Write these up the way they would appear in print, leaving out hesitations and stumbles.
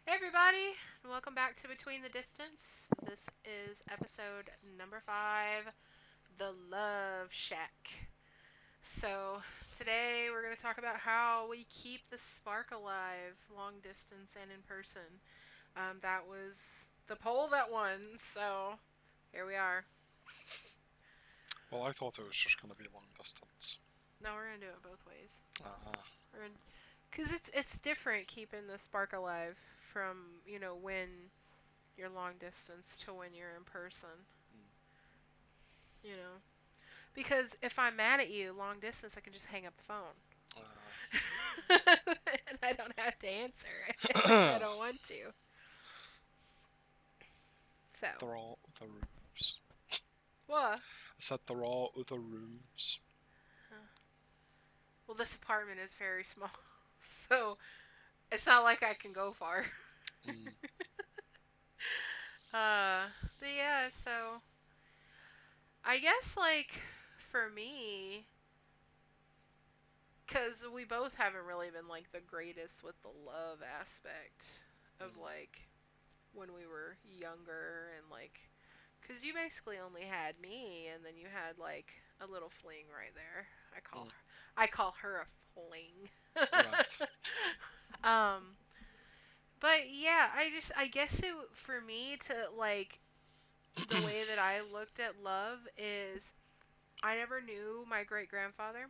Hey everybody, and welcome back to Between the Distance. This is episode number 5, The Love Shack. So, today we're going to talk about how we keep the spark alive, long distance and in person. That was the poll that won, so here we are. Well, I thought it was just going to be long distance. Now we're going to do it both ways. Ah, Because it's different keeping the spark alive from, when you're long distance to when you're in person, you know. Because if I'm mad at you long distance, I can just hang up the phone. And I don't have to answer if I don't want to. So, there are other rooms. what? I said there are other rooms. Well, this apartment is very small, so it's not like I can go far. Mm. Uh, but yeah, so I guess like for me, because we both haven't really been like the greatest with the love aspect of Mm. like when we were younger and like because you basically only had me and then you had like a little fling right there. Mm. I call her a fling. Right. um but yeah, I guess it for me to like the way that I looked at love is I never knew my great grandfather,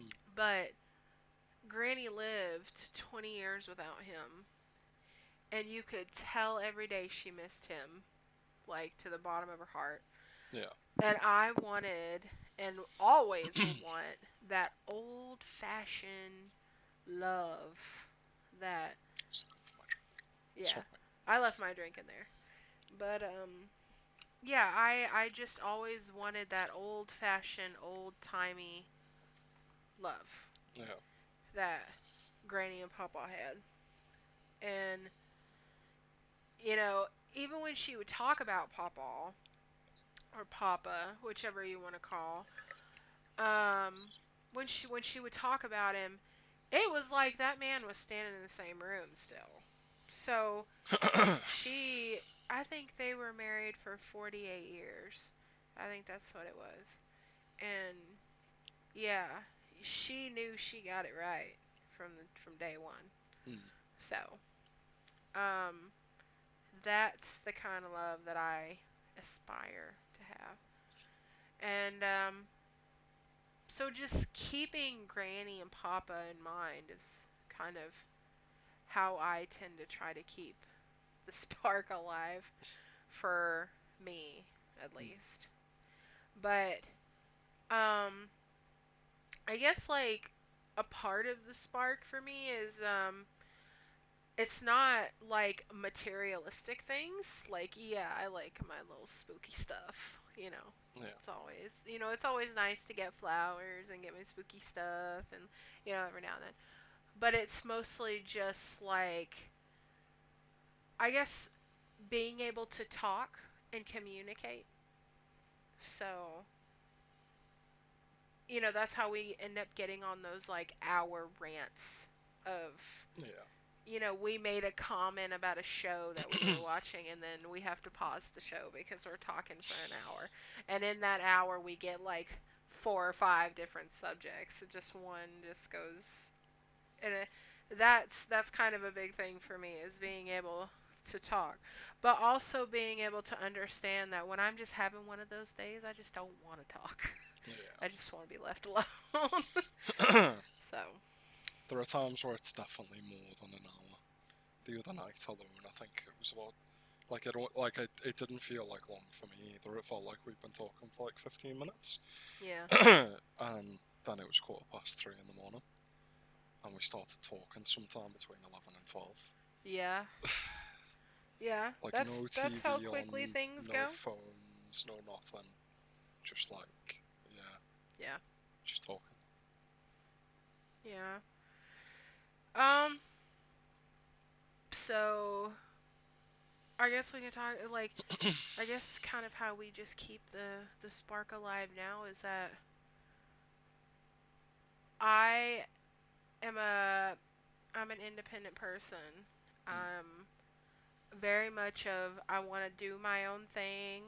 Mm. but Granny lived 20 years without him, and you could tell every day she missed him, like to the bottom of her heart. Yeah. And I wanted, and always will want, that old fashioned love that, yeah, Sorry. I left my drink in there. But, yeah, I just always wanted that old fashioned, old timey love Yeah. that Granny and Papa had. And, you know, even when she would talk about Papa, or Papa, whichever you want to call, um, when she would talk about him, it was like that man was standing in the same room still. So she, I think they were married for 48 years. I think that's what it was. And yeah, she knew she got it right from day one. Mm. So, um, that's the kind of love that I aspire to have. And so just keeping Granny and Papa in mind is kind of how I tend to try to keep the spark alive for me, at Mm. least. But um I guess like a part of the spark for me is it's not like materialistic things. Like yeah, I like my little spooky stuff, you know. Yeah. It's always nice to get flowers and get my spooky stuff and every now and then. But it's mostly just like I guess being able to talk and communicate. So, that's how we end up getting on those like hour rants of, Yeah. we made a comment about a show that we were watching and then we have to pause the show because we're talking for an hour. And in that hour we get like 4 or 5 different subjects. Just one just goes and that's kind of a big thing for me is being able to talk, but also being able to understand that when I'm just having one of those days, I just don't want to talk. I just want to be left alone. Yeah. So, There are times where it's definitely more than an hour. The other night alone, I think it was about it didn't feel like long for me either. It felt like we'd been talking for like 15 minutes, yeah, and then it was 3:15 in the morning, and we started talking sometime between 11 and 12. yeah, yeah. Like That's no that's how TV quickly on, things no go. phones, no nothing. Just like, yeah, Yeah, just talking. yeah. Um. So I guess we can talk like I guess kind of how we just keep the spark alive now is that I am a I'm an independent person. I'm very much of I want to do my own thing,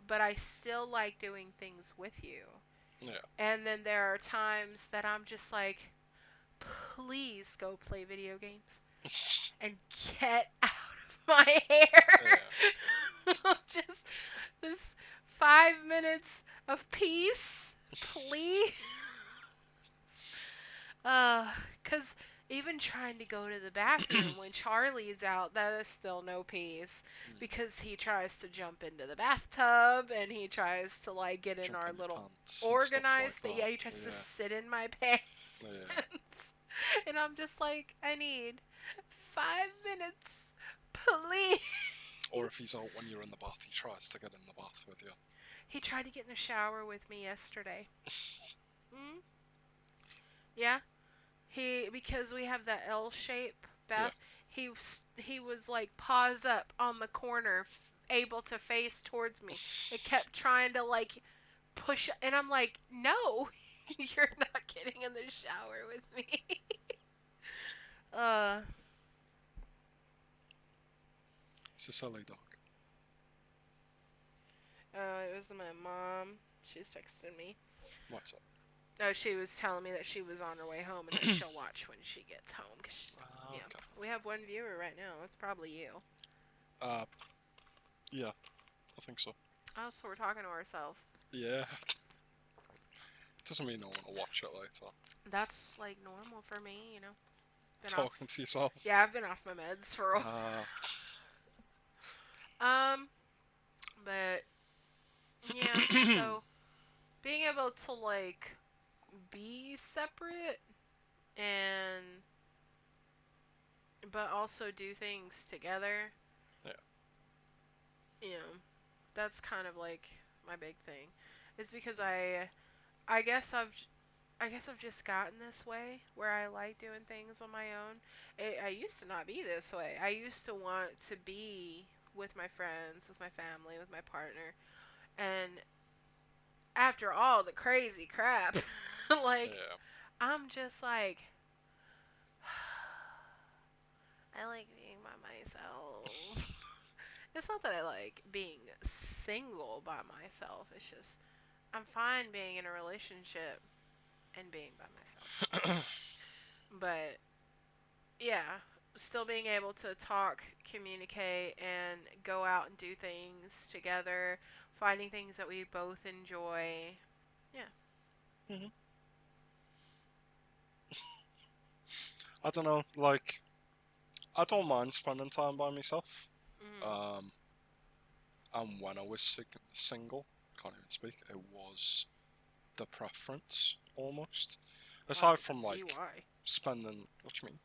but I still like doing things with you. Yeah. And then there are times that I'm just like, please go play video games and get out of my hair. Yeah. just this 5 minutes of peace, please. Uh, cause even trying to go to the bathroom when Charlie's out, that is still no peace because he tries to jump into the bathtub and he tries to like get in Jump our in your little pants and stuff organized like thing. that. Yeah, he tries to Yeah. sit in my pants, Yeah. and I'm just like, I need 5 minutes, please. Or if he's out when you're in the bath, he tries to get in the bath with you. He tried to get in the shower with me yesterday. Mm? Yeah, because we have that L shape bath. He was like paws up on the corner, able to face towards me. It kept trying to like push, and I'm like, no, you're not getting in the shower with me. uh, It's a silly dog. it was my mom. She's texting me. What's up? Oh, she was telling me that she was on her way home and that she'll watch when she gets home. Yeah, Okay. we have one viewer right now. It's probably you. Yeah, I think so. Oh, so we're talking to ourselves. Yeah. Doesn't mean I want to watch it later. That's like normal for me, you know. Talking to yourself. Yeah, I've been off my meds for a while. But yeah, so being able to like be separate and but also do things together. Yeah. You know, that's kind of like my big thing. It's because I guess I've just gotten this way where I like doing things on my own. I used to not be this way. I used to want to be with my friends, with my family, with my partner. And after all the crazy crap, like, Yeah. I'm just like, I like being by myself. It's not that I like being single by myself. It's just, I'm fine being in a relationship and being by myself. But yeah, still being able to talk, communicate, and go out and do things together, finding things that we both enjoy. Yeah. Mhm. I don't know, like, I don't mind spending time by myself. Mm. And when I was single, can't even speak, it was the preference, almost. Aside from, See like, why. spending, what do you mean?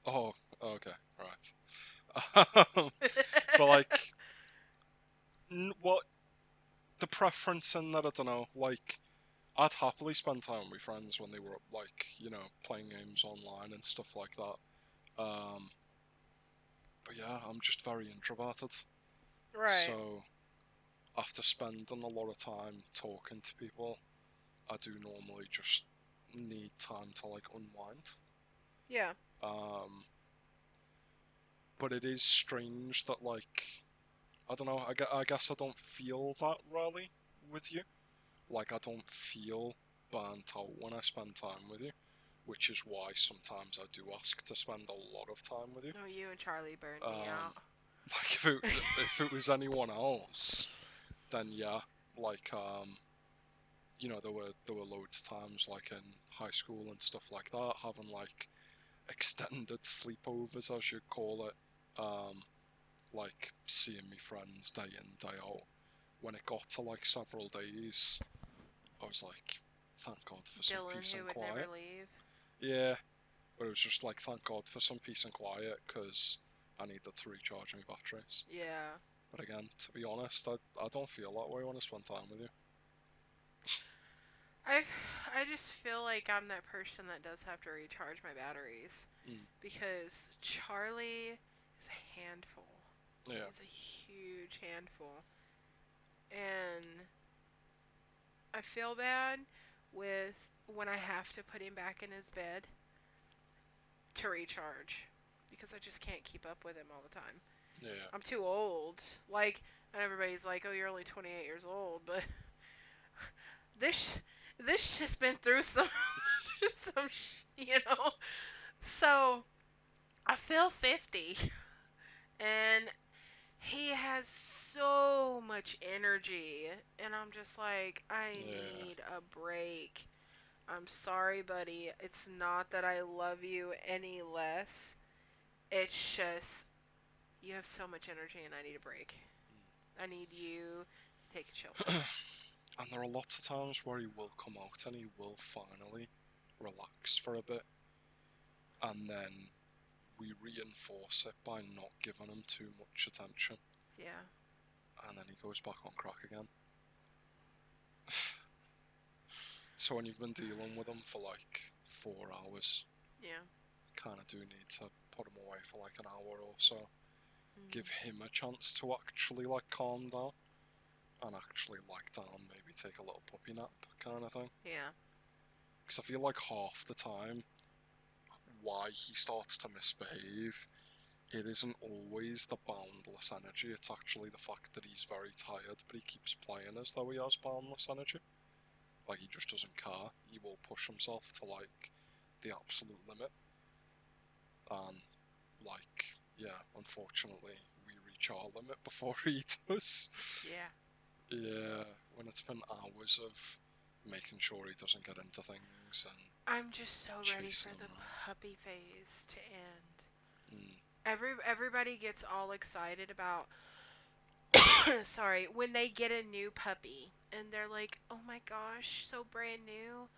Oh, okay, right. But, like, what, the preference in that, I don't know, like, I'd happily spend time with friends when they were, like, you know, playing games online and stuff like that. But yeah, I'm just very introverted. Right. So, after spending a lot of time talking to people, I do normally just need time to, like, unwind. Yeah. But it is strange that, like, I don't know, I guess I don't feel that really with you. Like, I don't feel burnt out when I spend time with you, which is why sometimes I do ask to spend a lot of time with you. No, you and Charlie burned me out. Like, if it was anyone else, then yeah, like, you know, there were loads of times, like, in high school and stuff like that, having, like, extended sleepovers, as you'd call it, like, seeing me friends day in, day out. When it got to, like, several days, I was like, thank God for some Dylan, peace who and would quiet. never leave. Yeah, but it was just like, thank God for some peace and quiet, because I needed to recharge my batteries. Yeah. But again, to be honest, I don't feel that way when I spend time with you. I I just feel like I'm that person that does have to recharge my batteries because Charlie is a handful. Yeah. He's a huge handful. And I feel bad with when I have to put him back in his bed to recharge because I just can't keep up with him all the time. Yeah. I'm too old. Like, and everybody's like, "Oh, you're only 28 years old," but this this shit's been through some some you know. So I feel 50, and he has so much energy, and I'm just like, I Yeah. need a break. I'm sorry, buddy. It's not that I love you any less. It's just you have so much energy, and I need a break. I need you to take a chill pill. And there are lots of times where he will come out and he will finally relax for a bit, and then we reinforce it by not giving him too much attention, Yeah. and then he goes back on crack again. So when you've been dealing with him for like 4 hours, Yeah. kind of do need to put him away for like an hour or so. Give Mm-hmm. him a chance to actually like calm down and actually lie down, maybe take a little puppy nap kind of thing. Yeah. Because I feel like half the time, why he starts to misbehave, it isn't always the boundless energy, it's actually the fact that he's very tired, but he keeps playing as though he has boundless energy. Like, he just doesn't care. He will push himself to, like, the absolute limit. And, like, yeah, unfortunately, we reach our limit before he does. Yeah. Yeah, when it's been hours of making sure he doesn't get into things and I'm just so ready for chasing him the around. puppy phase to end. Mm, Everybody gets all excited about sorry, when they get a new puppy and they're like, "Oh my gosh, so brand new.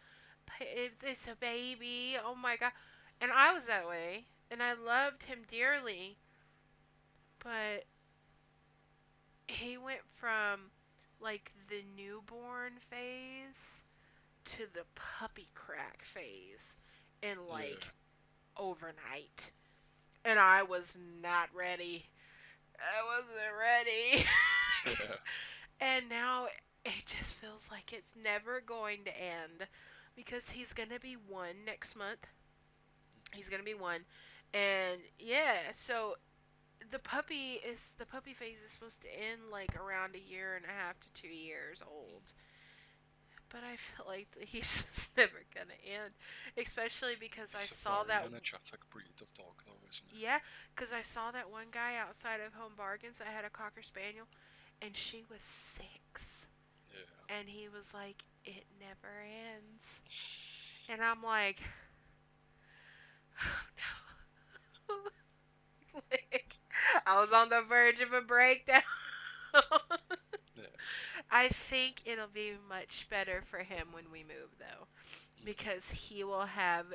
It's a baby. Oh my god." And I was that way, and I loved him dearly, but he went from like the newborn phase to the puppy crack phase in yeah, like overnight. And I was not ready. I wasn't ready. yeah, And now it just feels like it's never going to end because he's going to be one next month. He's going to be one. And yeah, so the puppy phase is supposed to end like around a year and a half to 2 years old. But I feel like he's just never gonna end, especially because I he's a saw very that. energetic breed of dog, though, isn't he? Yeah, because I saw that one guy outside of Home Bargains that had a cocker spaniel, and she was 6, Yeah, and he was like, "It never ends," and I'm like, "Oh no!" Like, I was on the verge of a breakdown. yeah, I think it'll be much better for him when we move, though, mm, because he will have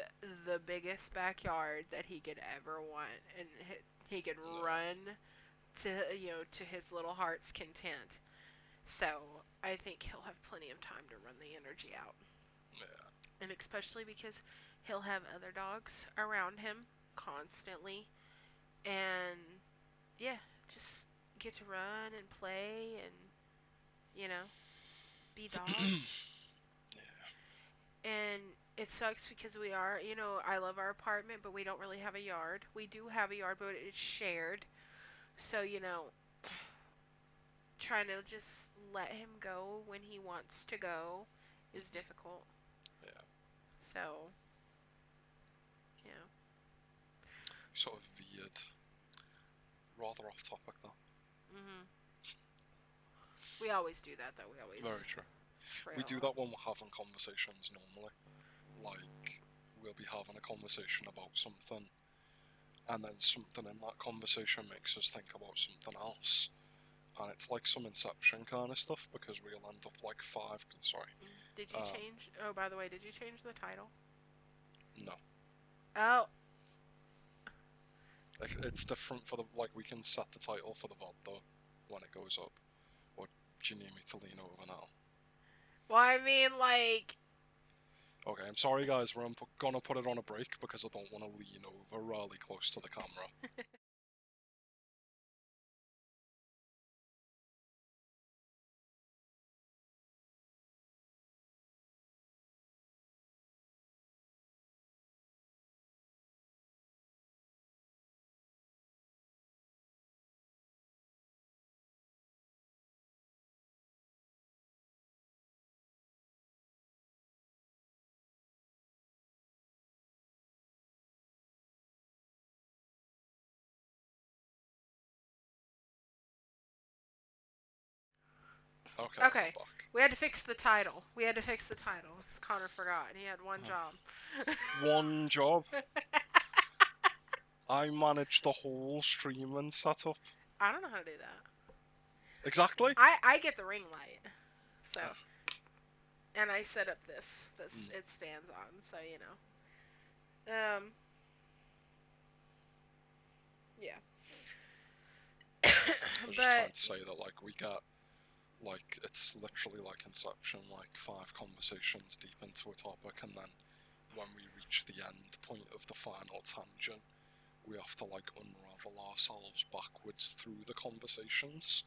the biggest backyard that he could ever want, and he could yeah, run to to his little heart's content. So I think he'll have plenty of time to run the energy out, yeah. and especially because he'll have other dogs around him constantly, and yeah, just get to run and play and you know be dogs. Yeah, And it sucks because we are, I love our apartment, but we don't really have a yard. We do have a yard, but it's shared. So, trying to just let him go when he wants to go is mhm, difficult. yeah. So, yeah. Sort of veered, rather off topic though. Mhm. We always do that though. We always Very true. We trail do off. that when we're having conversations normally. Like, we'll be having a conversation about something, and then something in that conversation makes us think about something else. And it's like some Inception kind of stuff because we'll end up like five. Sorry, Did you um, change? Oh, by the way, did you change the title? no, Oh, like, it's different for the like we can set the title for the VOD though when it goes up. Or do you need me to lean over now? well, I mean, like, Okay, I'm sorry guys, gonna put it on a break because I don't want to lean over really close to the camera. Okay, Okay. I'm back. We had to fix the title. Because Connor forgot, and he had one job. One job. I managed the whole streaming setup. I don't know how to do that. Exactly. I get the ring light. So, and I set up this it stands on, so you know. Yeah. I was just trying to say that, like, we get, like, it's literally like Inception, like 5 conversations deep into a topic, and then when we reach the end point of the final tangent, we have to, like, unravel ourselves backwards through the conversations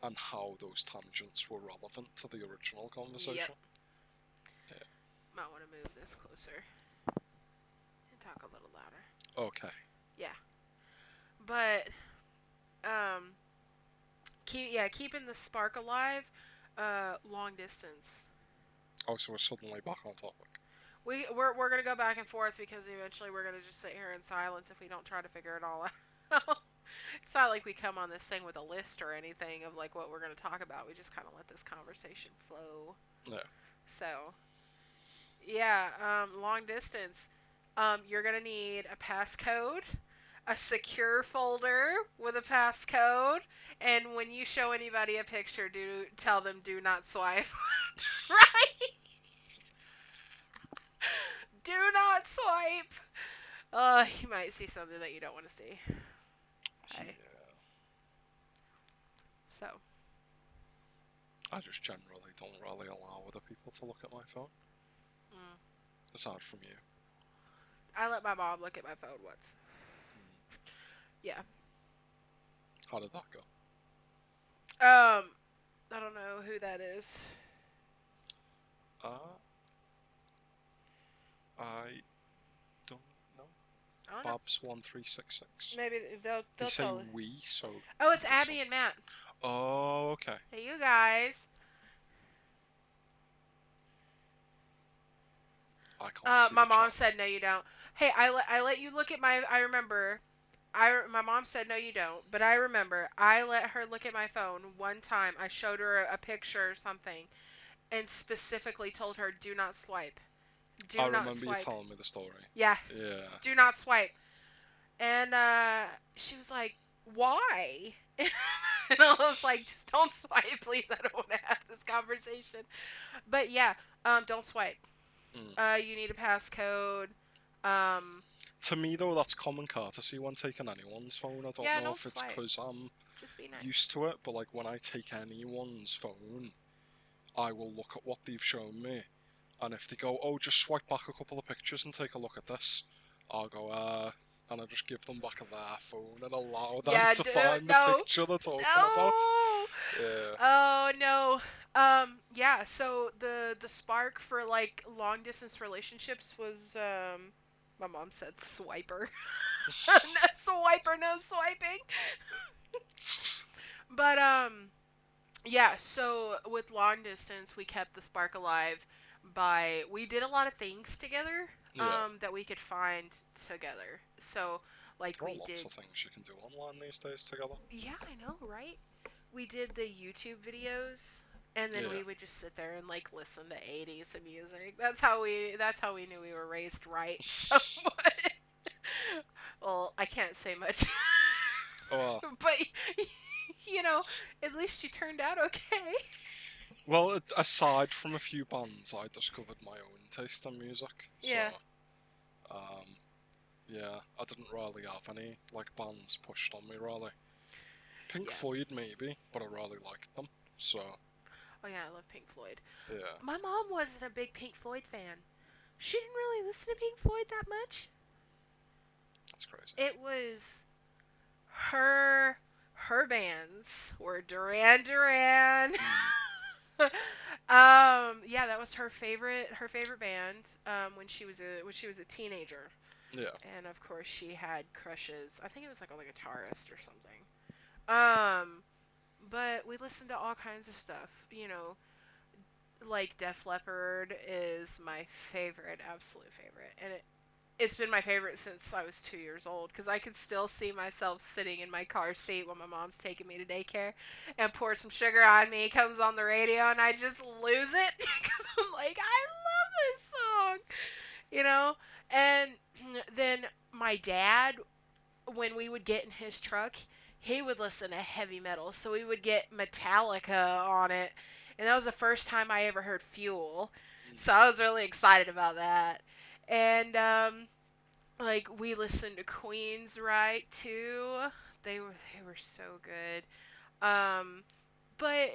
and how those tangents were relevant to the original conversation. Yep. Yeah. Might want to move this closer and talk a little louder. Okay. Yeah. But keeping the spark alive, long distance. Oh, so we're suddenly back on topic. We're gonna go back and forth because eventually we're gonna just sit here in silence if we don't try to figure it all out. It's not like we come on this thing with a list or anything of like what we're gonna talk about. We just kind of let this conversation flow. Yeah. So, yeah, long distance. You're gonna need a passcode, a secure folder with a passcode, and when you show anybody a picture, tell them do not swipe. Right? Do not swipe. You might see something that you don't want to see. Yeah. So. I just generally don't really allow other people to look at my phone. Aside from you. I let my mom look at my phone once. Yeah. How did that go? I don't know who that is. I don't know. I don't know. Babs1366. Maybe they'll They say tell. we, so. Oh, it's Abby and Matt. Oh, okay. Hey, you guys. I can't see My the mom chat. said no, you don't. Hey, I let you look at my. I remember. My mom said no, you don't. But I remember I let her look at my phone one time. I showed her a picture or something, and specifically told her do not swipe. I remember you telling me the story. Yeah. Yeah. Do not swipe. And she was like, why? And I was like, just don't swipe, please. I don't want to have this conversation. But yeah, don't swipe. You need a passcode. To me, though, that's common courtesy when taking anyone's phone. I don't know if it's because I'm used to it, but like when I take anyone's phone, I will look at what they've shown me. And if they go, oh, just swipe back a couple of pictures and take a look at this, I'll go, and I just give them back their phone and allow them to find the picture they're talking about. Yeah. Oh, no. Yeah, so the spark for, like, long-distance relationships was, my mom said swiper. No swiper, no swiping. But, yeah, so with long distance, we kept the spark alive we did a lot of things together, that we could find together. So, like, there are lots of things you can do online these days together. Yeah, I know, right? We did the YouTube videos, and then we would just sit there and like listen to 80s music. That's how we knew we were raised right. Somewhat. Well, I can't say much. Oh. But you know, at least you turned out okay. Well, aside from a few bands, I discovered my own taste in music. Yeah. So, yeah, I didn't really have any like bands pushed on me really. Pink Floyd maybe, but I really liked them. So. Oh yeah, I love Pink Floyd. Yeah. My mom wasn't a big Pink Floyd fan. She didn't really listen to Pink Floyd that much. That's crazy. It was her bands were Duran Duran. Yeah, that was her favorite band when she was a teenager. Yeah. And of course she had crushes. I think it was like on the guitarist or something. But we listened to all kinds of stuff, you know, like Def Leppard is my favorite, absolute favorite. And it's been my favorite since I was 2 years old because I can still see myself sitting in my car seat when my mom's taking me to daycare and pour some sugar on me. Comes on the radio and I just lose it because I'm like, I love this song, you know. And then my dad, when we would get in his truck, he would listen to heavy metal, so we would get Metallica on it, and that was the first time I ever heard Fuel. So I was really excited about that. And like we listened to Queen's right too. They were so good. Um but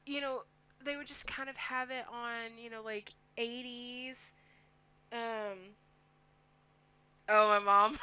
you know, they would just kind of have it on, like 80s. Um oh, my mom.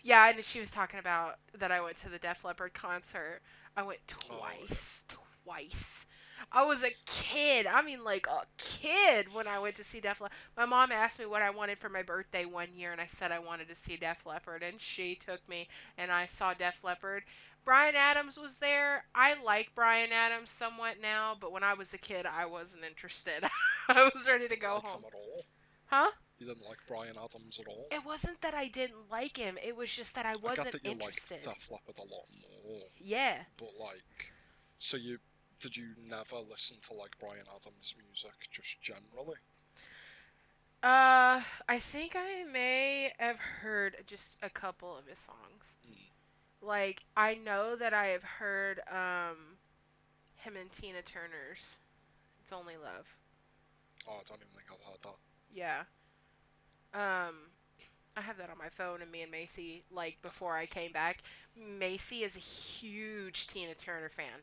Yeah, and she was talking about that I went to the Def Leppard concert. I went Oh, twice. Twice. I was a kid. I mean, like a kid when I went to see Def Leppard. My mom asked me what I wanted for my birthday one year, and I said I wanted to see Def Leppard, and she took me, and I saw Def Leppard. Bryan Adams was there. I like Bryan Adams somewhat now, but when I was a kid, I wasn't interested. I was ready to didn't go like home. him at all. Huh? You didn't like Bryan Adams at all. It wasn't that I didn't like him. It was just that I I get wasn't that you liked interested. Def Leppard a lot more, Yeah. but like, so did you never listen to like Bryan Adams music just generally? I think I may have heard just a couple of his songs. Mm. Like, I know that I have heard, him and Tina Turner's It's Only Love. Oh, I don't even think I've heard that. Yeah. Um, I have that on my phone, and me and Macy, like, before I came back, Macy is a huge Tina Turner fan.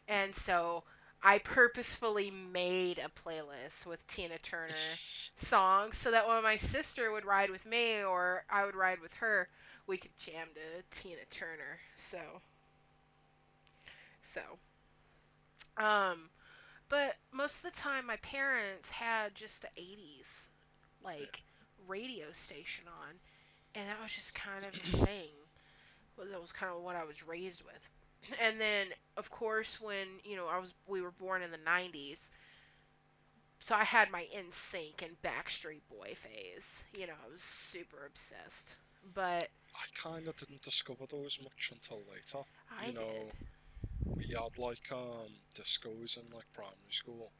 And so I purposefully made a playlist with Tina Turner songs so that when my sister would ride with me or I would ride with her, we could jam to Tina Turner. So, um, but most of the time my parents had just the 80s, Yeah. like, radio station on, and that was just kind of the thing. That was kind of what I was raised with. And then, of course, when we were born in the '90s, so I had my NSYNC and Backstreet Boy phase. I was super obsessed. But I kind of didn't discover those much until later. I You did. know, we had like discos in like primary school,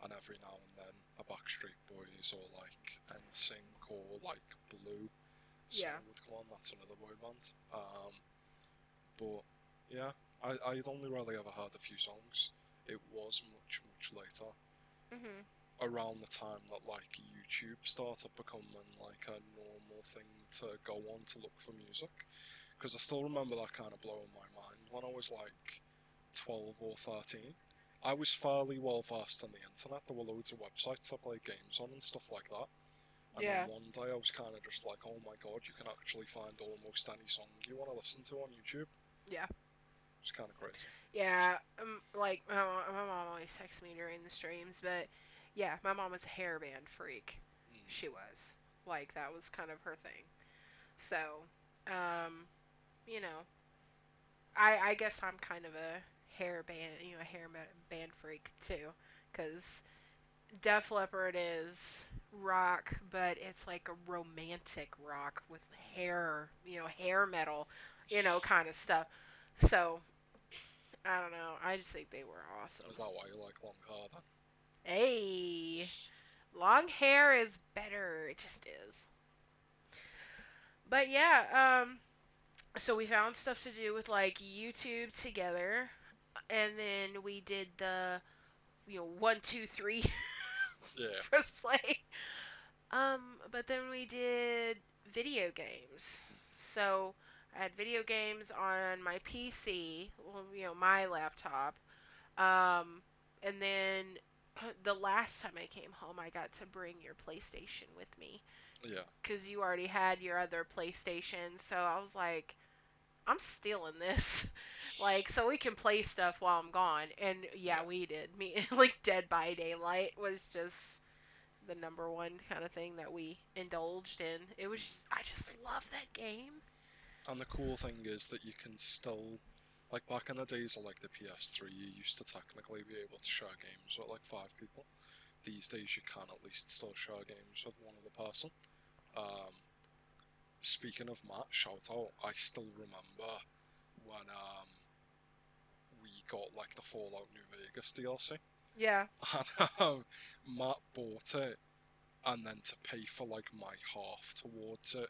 and every now and then a Backstreet Boys or like NSYNC or like Blue song Yeah. would come on. That's another boy band. But yeah, I'd only really ever heard a few songs. It was much later, Mhm. around the time that like YouTube started becoming like a normal thing to go on to look for music. Because I still remember that kind of blowing my mind when I was like 12 or 13. I was fairly well versed on the internet. There were loads of websites I played games on and stuff like that. And then Yeah. one day I was kind of just like, oh my god, you can actually find almost any song you want to listen to on YouTube. Yeah. It's kind of crazy. Yeah. Like my mom always texts me during the streams, but yeah, my mom was a hairband freak. Mm. She was like that was kind of her thing. So, um, you know, I guess I'm kind of a hair band, a band freak too, because Def Leppard is rock, but it's like a romantic rock with hair metal, kind of stuff. So I don't know. I just think they were awesome. Is that why you like long hair then? Hey, long hair is better. It just is. But yeah, so we found stuff to do with like YouTube together, and then we did the 1, 2, 3 Yeah. press play. But then we did video games. So I had video games on my PC, well, my laptop. And then the last time I came home, I got to bring your PlayStation with me Yeah. because you already had your other PlayStation. So I was like, I'm stealing this. Like, so we can play stuff while I'm gone. And yeah, Yeah. we did. Me, like, Dead by Daylight was just the number one kind of thing that we indulged in. I just love that game. And the cool thing is that you can still, like back in the days of like the PS3, you used to technically be able to share games with like 5 people. These days you can at least still share games with one other person. Um, speaking of Matt, shout out, I still remember when we got like the Fallout New Vegas DLC, Yeah. and Matt bought it, and then to pay for like my half towards it,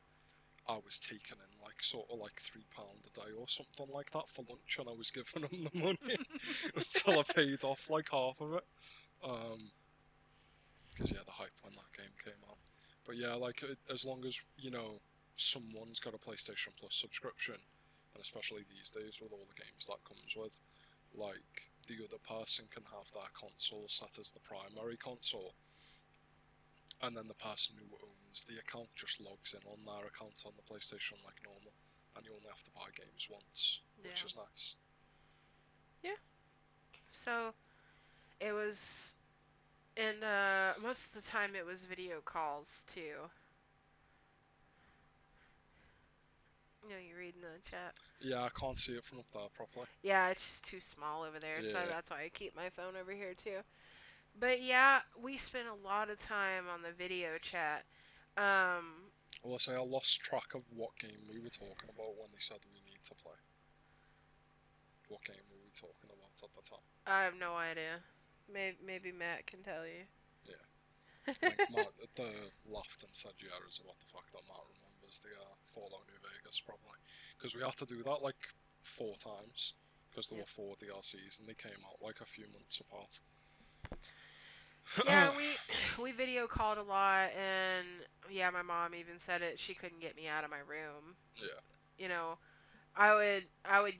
I was taking in like sort of like £3 a day or something like that for lunch, and I was giving him the money until I paid off like half of it. Because yeah, the hype when that game came out. But yeah, like as long as someone's got a PlayStation Plus subscription, and especially these days with all the games that comes with, like the other person can have their console set as the primary console, and then the person who owns the account just logs in on their account on the PlayStation like normal, and you only have to buy games once, which is nice. Yeah. So it was, and most of the time it was video calls too. You reading the chat? Yeah, I can't see it from up there properly. Yeah, it's just too small over there, so Yeah. that's why I keep my phone over here too. But yeah, we spent a lot of time on the video chat. Well, I say I lost track of what game we were talking about when they said we need to play. What game were we talking about at the time? I have no idea. Maybe Matt can tell you. Yeah. I think Matt laughed and said, yeah, is about the fact that Matt remembers the Fallout New Vegas, probably. Because we had to do that like 4 times, because there were 4 DLCs and they came out like a few months apart. Yeah, we video called a lot, and yeah, my mom even said it. She couldn't get me out of my room. Yeah. You know, I would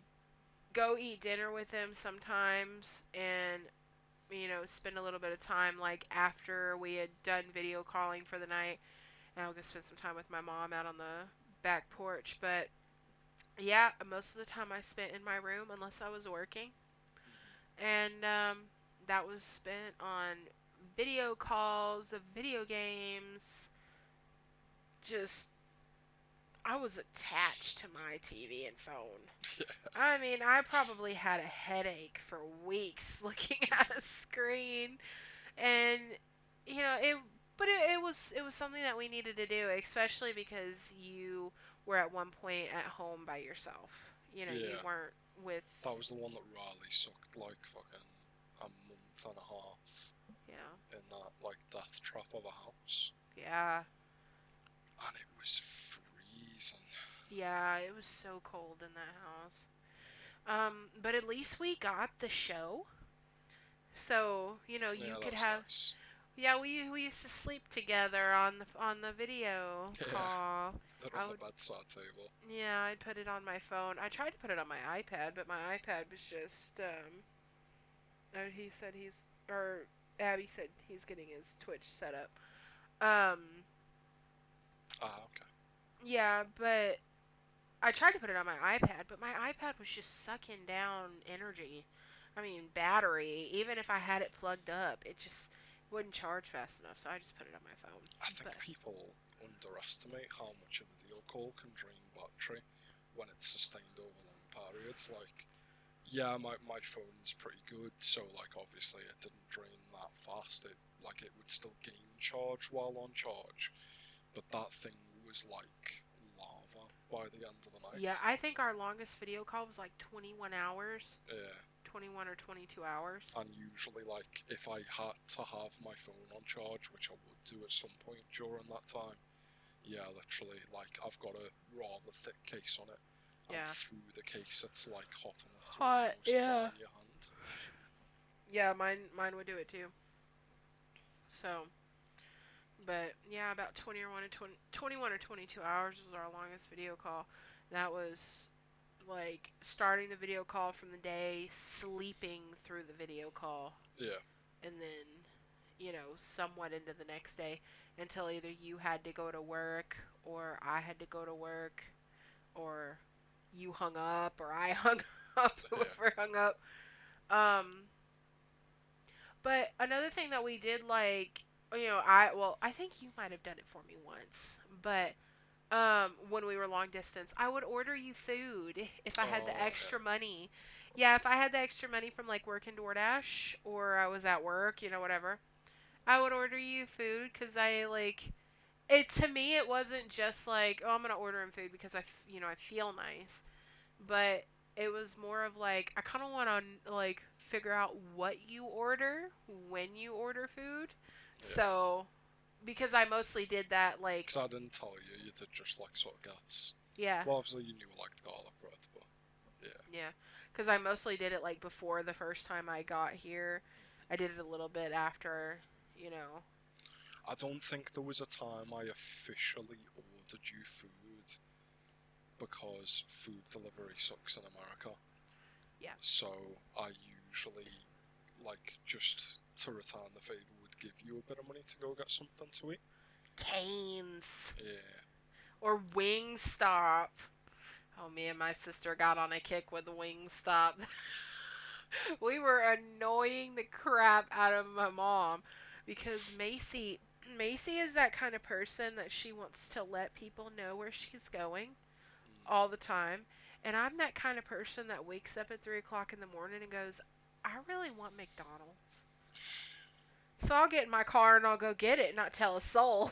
go eat dinner with him sometimes, and spend a little bit of time like after we had done video calling for the night, and I'll go spend some time with my mom out on the back porch. But yeah, most of the time I spent in my room unless I was working, and that was spent on video calls of video games. Just I was attached to my TV and phone. Yeah. I mean, I probably had a headache for weeks looking at a screen, and it was something that we needed to do, especially because you were at one point at home by yourself. You weren't with. That was the one that really sucked like fucking a month and a half. Yeah. In that like death trap of a house. Yeah. And it was freezing. Yeah, it was so cold in that house. But at least we got the show. So, you could have. Nice. Yeah, we used to sleep together on the video call. Put it on the bedside table. Yeah, I'd put it on my phone. I tried to put it on my iPad, but my iPad was just Abby said he's getting his Twitch set up. Okay. Yeah, but I tried to put it on my iPad, but my iPad was just sucking down energy. I mean, battery. Even if I had it plugged up, it just wouldn't charge fast enough, so I just put it on my phone. I think people underestimate how much a video call can drain battery when it's sustained over long periods. Like, yeah, my phone's pretty good, so like obviously it didn't drain that fast. It would still gain charge while on charge, but that thing was like lava by the end of the night. Yeah, I think our longest video call was like 21 hours. Yeah. 21 or 22 hours. And usually, like, if I had to have my phone on charge, which I would do at some point during that time, yeah, literally, like, I've got a rather thick case on it, and through the case it's, like, hot enough to almost burn your hand. Yeah, mine would do it too. So, but, yeah, about 21 or 22 hours was our longest video call. That was like starting the video call from the day, sleeping through the video call. Yeah. And then, somewhat into the next day until either you had to go to work or I had to go to work or you hung up or I hung up, whoever hung up. But another thing that we did like, I think you might have done it for me once, but when we were long distance, I would order you food if I had the extra money. Yeah, if I had the extra money from like working DoorDash or I was at work, whatever. I would order you food because I like it to me it wasn't just like, oh, I'm gonna order in food because I feel nice, but it was more of like I kind of want to like figure out what you order when you order food. Yeah. So because I mostly did that like, Because I didn't tell you, you did just like sort of guess. yeah, Well, obviously you knew I liked garlic bread, but yeah. yeah, because I mostly did it like before the first time I got here. I did it a little bit after, you know. I don't think there was a time I officially ordered you food because food delivery sucks in America. Yeah. So I usually, like, just to return the favour, would give you a bit of money to go get something to eat. Canes Yeah. or Wingstop. Oh, me and my sister got on a kick with Wingstop. We were annoying the crap out of my mom because Macy is that kind of person that she wants to let people know where she's going Mm. all the time. And I'm that kind of person that wakes up at 3 o'clock in the morning and goes, I really want McDonald's. So I'll get in my car and I'll go get it and not tell a soul.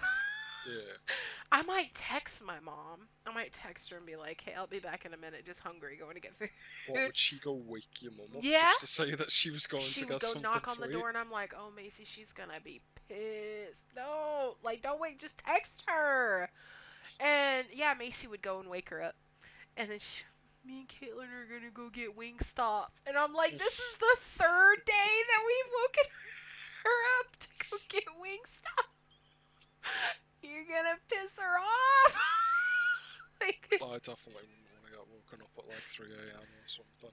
Yeah. I might text my mom. I might text her and be like, hey, I'll be back in a minute, just hungry, going to get food. What, would she go wake your mum up Yeah. just to say that she was going She to would get go something knock on to the eat? door and I'm like, oh, Macy, she's going to be pissed. No, like, don't wait, just text her. And yeah, Macy would go and wake her up. And then me and Caitlin are going to go get Wingstop. And I'm like, this is the third day that we've woken her up to go get Wingstop. You're gonna piss her off. Like, I definitely wouldn't want to get woken up at like 3 a.m. or something.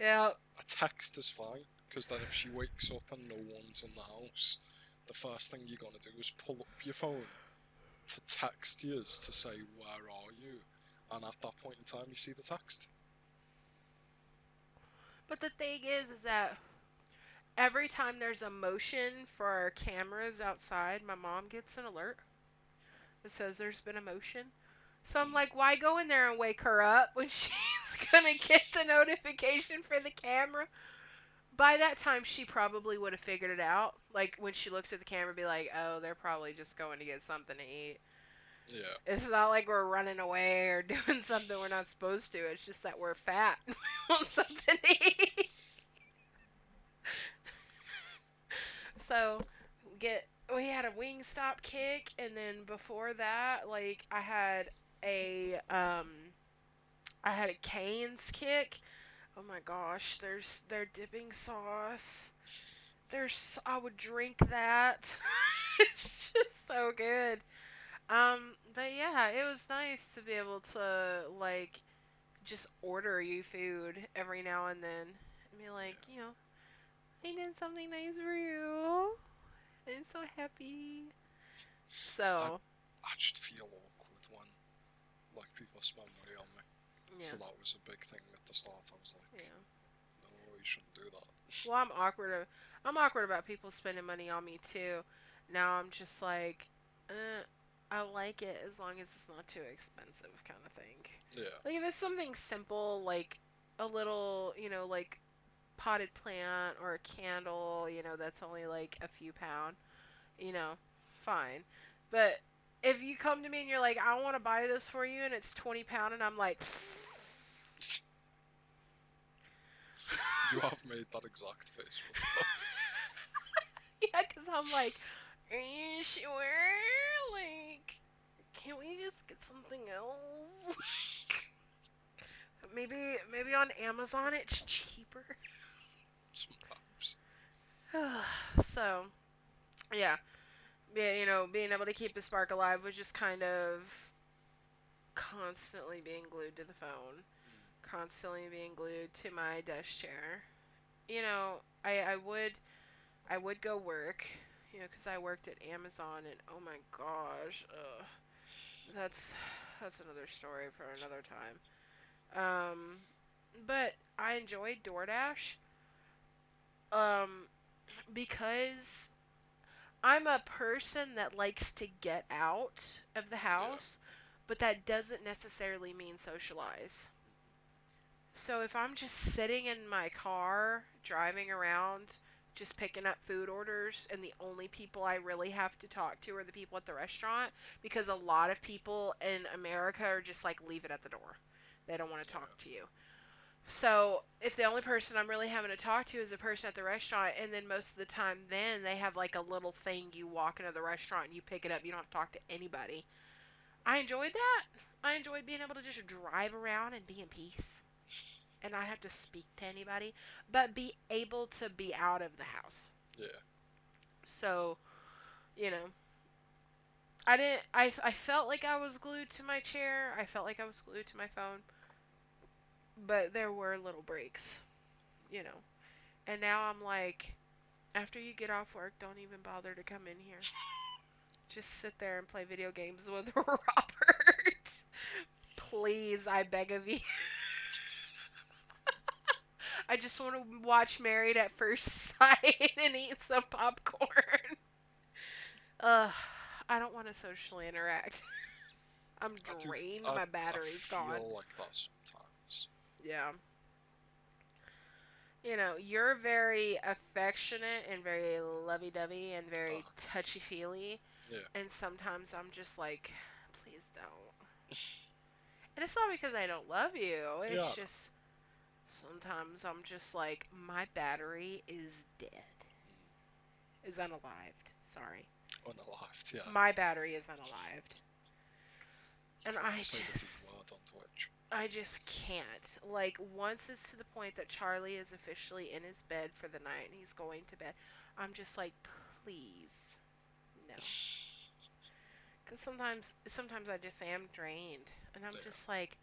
yeah, A text is fine, because then if she wakes up and no one's in the house, the first thing you're gonna do is pull up your phone to text yours to say, where are you? And at that point in time, you see the text. but the thing is that every time there's a motion for our cameras outside, my mom gets an alert that says there's been a motion. So I'm like, why go in there and wake her up when she's gonna get the notification for the camera? By that time, she probably would have figured it out. Like, when she looks at the camera, be like, oh, they're probably just going to get something to eat. Yeah. It's not like we're running away or doing something we're not supposed to. It's just that we're fat. We want something to eat. So, we had a Wingstop kick, and then before that, like, I had a Cane's kick. Oh my gosh, there's their dipping sauce. I would drink that. It's just so good. But yeah, it was nice to be able to like just order you food every now and then and be like, I did something nice for you. I'm so happy. So, I just feel awkward when, like, people spend money on me. yeah. So that was a big thing at the start. I was like, Yeah. no, you shouldn't do that. Well, I'm awkward about people spending money on me too. Now I'm just like, I like it as long as it's not too expensive, kind of thing. Yeah. Like if it's something simple, like a little, like potted plant or a candle, that's only like a few pound, fine. But if you come to me and you're like, I want to buy this for you, and it's 20 pound, and I'm like. You have made that exact face before. Yeah, because I'm like, are you sure? Like, can't we just get something else? maybe on Amazon it's cheaper. Sometimes. So, yeah. Being able to keep the spark alive was just kind of constantly being glued to the phone, constantly being glued to my desk chair. I would go work, because I worked at Amazon, and oh my gosh, that's another story for another time. But I enjoyed DoorDash, because I'm a person that likes to get out of the house, but that doesn't necessarily mean socialize. So if I'm just sitting in my car, driving around just picking up food orders, and the only people I really have to talk to are the people at the restaurant, because a lot of people in America are just like, leave it at the door. They don't want to talk to you. So if the only person I'm really having to talk to is the person at the restaurant, and then most of the time then they have like a little thing, you walk into the restaurant and you pick it up, you don't have to talk to anybody. I enjoyed that. I enjoyed being able to just drive around and be in peace and not have to speak to anybody, but be able to be out of the house. Yeah. So, you know, I didn't. I felt like I was glued to my chair. I felt like I was glued to my phone. But there were little breaks, you know. And now I'm like, after you get off work, don't even bother to come in here. Just sit there and play video games with Robert. Please, I beg of you. I just want to watch Married at First Sight and eat some popcorn. I don't want to socially interact. I'm drained. My battery's gone. I feel like that sometimes. Yeah. You know, you're very affectionate and very lovey-dovey and very touchy-feely. Yeah. And sometimes I'm just like, please don't. And it's not because I don't love you. It's just sometimes I'm just like, my battery is dead. Is unalived. Sorry. Unalived, yeah. My battery is unalived. And I just can't. Like, once it's to the point that Charlie is officially in his bed for the night and he's going to bed, I'm just like, please, no. Because sometimes I just am drained. And I'm just like,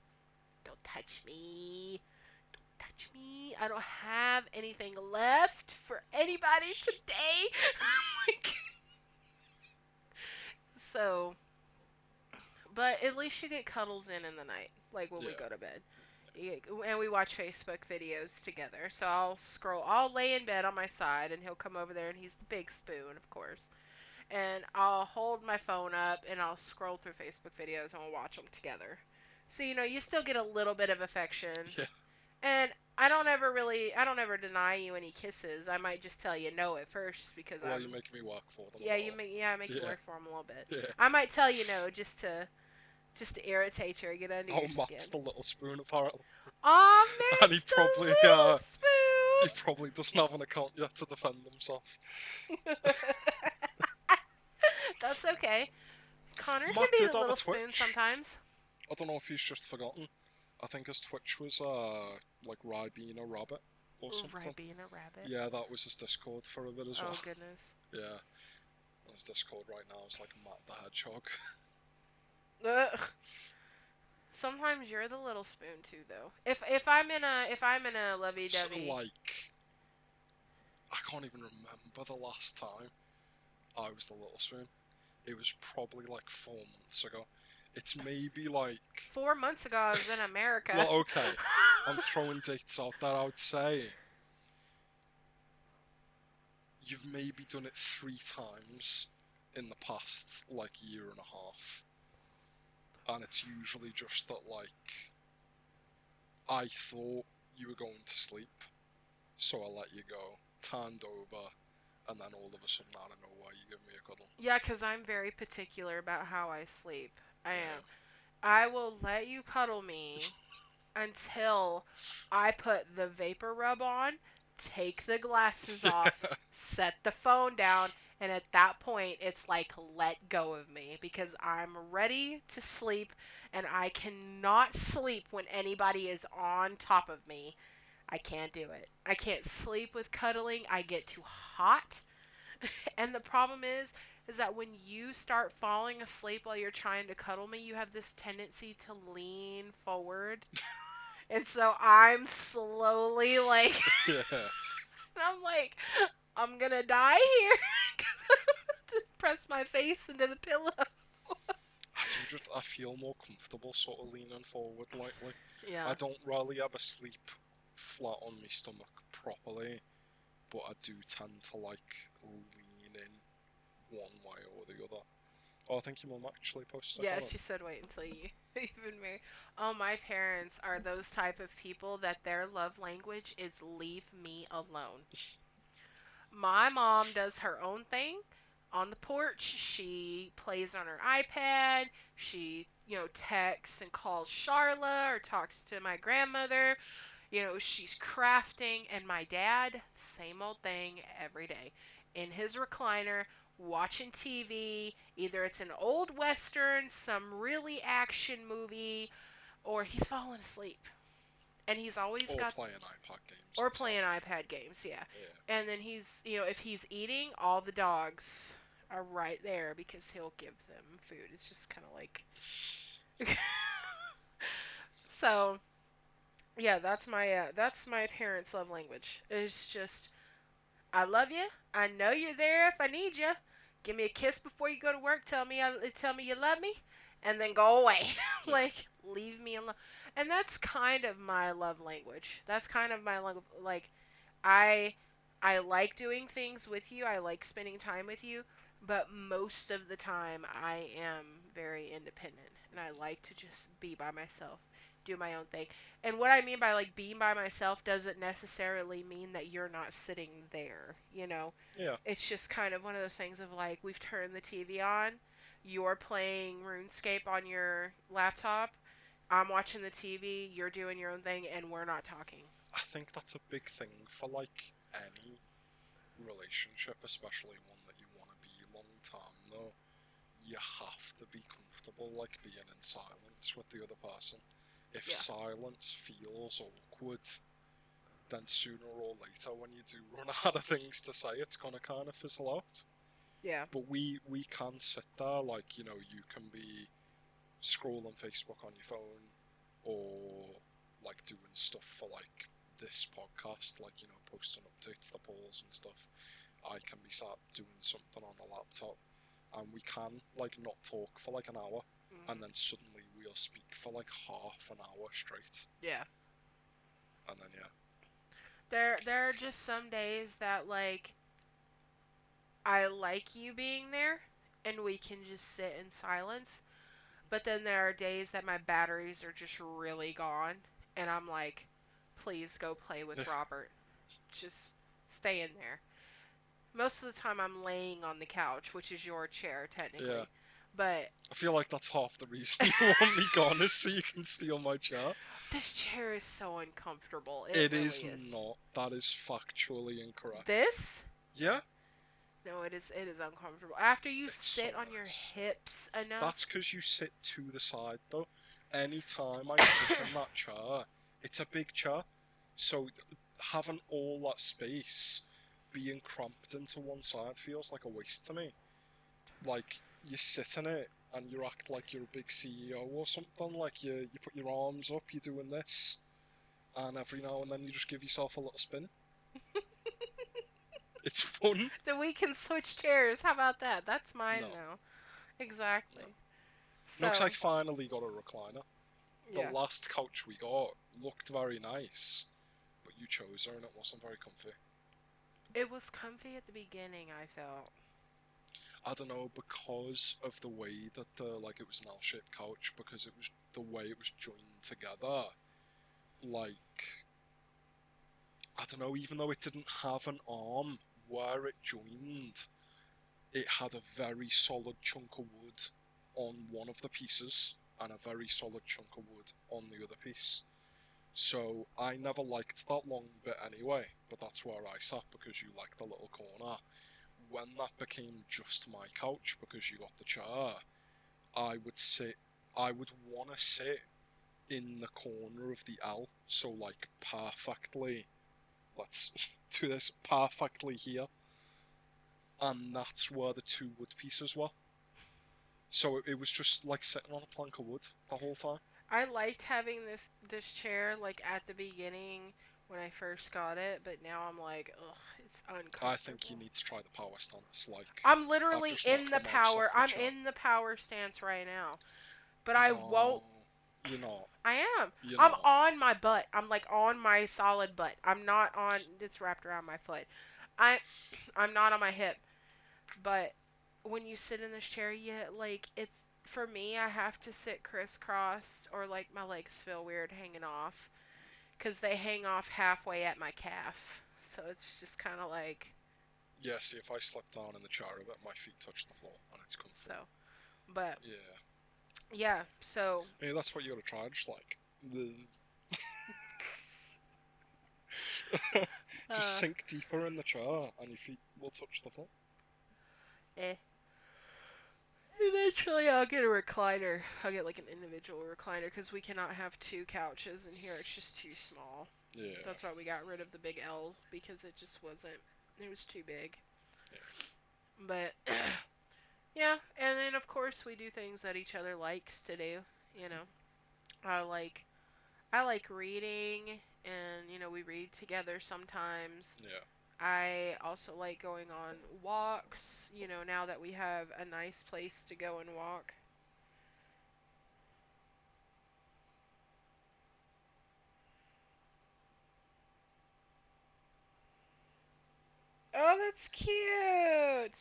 don't touch me. Don't touch me. I don't have anything left for anybody today. Like, so, but at least you get cuddles in the night, like when we go to bed. And we watch Facebook videos together. So I'll lay in bed on my side, and he'll come over there, and he's the big spoon, of course. And I'll hold my phone up, and I'll scroll through Facebook videos, and we'll watch them together. So, you know, you still get a little bit of affection. Yeah. And I don't ever deny you any kisses. I might just tell you no at first because you make me work for them. Yeah, I make you work for them a little bit. Yeah. I might tell you no just to irritate you or get under your skin. Matt's the little spoon, apparently. Oh, man, and he probably spoon. He probably doesn't have an account yet to defend himself. That's okay. Connor Matt can be did the have a little spoon Twitch. sometimes. I don't know if he's just forgotten. I think his Twitch was like Ribena Rabbit or something. Ribena Rabbit? Yeah, that was his Discord for a bit as well. Oh, goodness. Yeah. His Discord right now is like Matt the Hedgehog. Ugh. Sometimes you're the little spoon too, though. If I'm in a lovey-dovey. So, like, I can't even remember the last time I was the little spoon. It was probably like 4 months ago. It's maybe like 4 months ago I was in America. Well, okay. I'm throwing dates out there. I would say you've maybe done it 3 times in the past like year and a half. And it's usually just that, like, I thought you were going to sleep, so I let you go, turned over, and then all of a sudden, I don't know why you give me a cuddle. Yeah, because I'm very particular about how I sleep. I am. I will let you cuddle me until I put the vapor rub on, take the glasses off, set the phone down, and at that point, it's like, let go of me, because I'm ready to sleep, and I cannot sleep when anybody is on top of me. I can't do it. I can't sleep with cuddling. I get too hot. And the problem is that when you start falling asleep while you're trying to cuddle me, you have this tendency to lean forward. And so I'm slowly, like... Yeah. And I'm like, I'm gonna die here. Just press my face into the pillow. I feel more comfortable sort of leaning forward lightly. Yeah. I don't really ever sleep flat on my stomach properly, but I do tend to like lean in one way or the other. Oh, I think your mum actually posted. Yeah, she said wait until you even marry. Oh, my parents are those type of people that their love language is leave me alone. My mom does her own thing on the porch. She plays on her iPad. She, texts and calls Charla or talks to my grandmother. She's crafting. And my dad, same old thing every day. In his recliner, watching TV. Either it's an old Western, some really action movie, or he's falling asleep. And he's always Or got playing iPad games or playing himself. iPad games, yeah. Yeah. And then he's, if he's eating, all the dogs are right there because he'll give them food. It's just kind of like so. Yeah, that's my parents' love language. It's just I love you. I know you're there if I need you. Give me a kiss before you go to work. Tell me you love me, and then go away. Yeah. Like leave me alone. And that's kind of my love language. That's kind of my love. Like I I like doing things with you. I like spending time with you, but most of the time I am very independent and I like to just be by myself, do my own thing. And what I mean by like being by myself doesn't necessarily mean that you're not sitting there. Yeah. It's just kind of one of those things of like we've turned the TV on, you're playing RuneScape on your laptop, I'm watching the TV, you're doing your own thing and we're not talking. I think that's a big thing for like any relationship, especially one that you want to be long term though. You have to be comfortable like being in silence with the other person. If Yeah. silence feels awkward, then sooner or later when you do run out of things to say, it's gonna kind of fizzle out. Yeah. But we can sit there, like, you can be scrolling Facebook on your phone, or like doing stuff for like this podcast, like, posting updates to polls and stuff. I can be sat doing something on the laptop, and we can like not talk for like an hour, and Hmm. then suddenly we'll speak for like half an hour straight, Yeah. and then yeah. There are just some days that like I like you being there and we can just sit in silence. But then there are days that my batteries are just really gone and I'm like, please go play with Robert. Just stay in there. Most of the time I'm laying on the couch, which is your chair Yeah. technically. But I feel like that's half the reason you want me gone is so you can steal my chair. this chair is so uncomfortable. It It really is is. not. That is factually incorrect. This? Yeah, No, it is uncomfortable. After you it so sit on your is. hips enough. That's because you sit to the side, though. Anytime I sit in that chair, it's a big chair. So having all that space being cramped into one side feels like a waste to me. Like, you sit in it and you act like you're a big CEO or something. Like, you put your arms up, you're doing this, and every now and then you just give yourself a little spin. It's fun. Then we can switch chairs. How about that? That's mine No, now. Exactly. no. No, because So, I finally got a recliner. The yeah. last couch we got looked very nice, but you chose her and it wasn't very comfy. It was comfy at the beginning, I felt. I don't know, because of the way that it was an L-shaped couch, because it was the way it was joined together. Like, I don't know, even though it didn't have an arm where it joined, it had a very solid chunk of wood on one of the pieces and a very solid chunk of wood on the other piece. So I never liked that long bit anyway, but that's where I sat because you liked the little corner. When that became just my couch because you got the chair, I would sit, I would want to sit in the corner of the L, so like perfectly, let's do this perfectly here, and that's where the two wood pieces were. So it was just like sitting on a plank of wood the whole time. I liked having this chair like at the beginning when I first got it, but now I'm like, ugh, it's I think you uncomfortable. need to try the power stance. Like, I'm I've literally just in knocked the the mouse power. off the I'm chair. in the power stance right now, but I won't. No, you're not. I am. You're I'm not. on my butt. I'm like on my solid butt. I'm not on. It's wrapped around my foot. I I'm not on my hip. But when you sit in this chair, it's for me. I have to sit crisscross, or like my legs feel weird hanging off, because they hang off halfway at my calf. So it's just kind of like, Yeah, see, if I slip down in the chair a bit, my feet touch the floor, and it's comfy. So, but Yeah. yeah, so Hey, that's what you gotta try, just like... just uh, sink deeper in the chair, and your feet will touch the floor. eh. Eventually, I'll get a recliner. I'll get like an individual recliner because we cannot have two couches in here. It's just too small. Yeah. That's why we got rid of the big L because it just wasn't. It was too big. Yeah. But yeah, and then of course we do things that each other likes to do. You know, I like I like reading, and we read together sometimes. Yeah. I also like going on walks. Now that we have a nice place to go and walk. Oh, that's cute.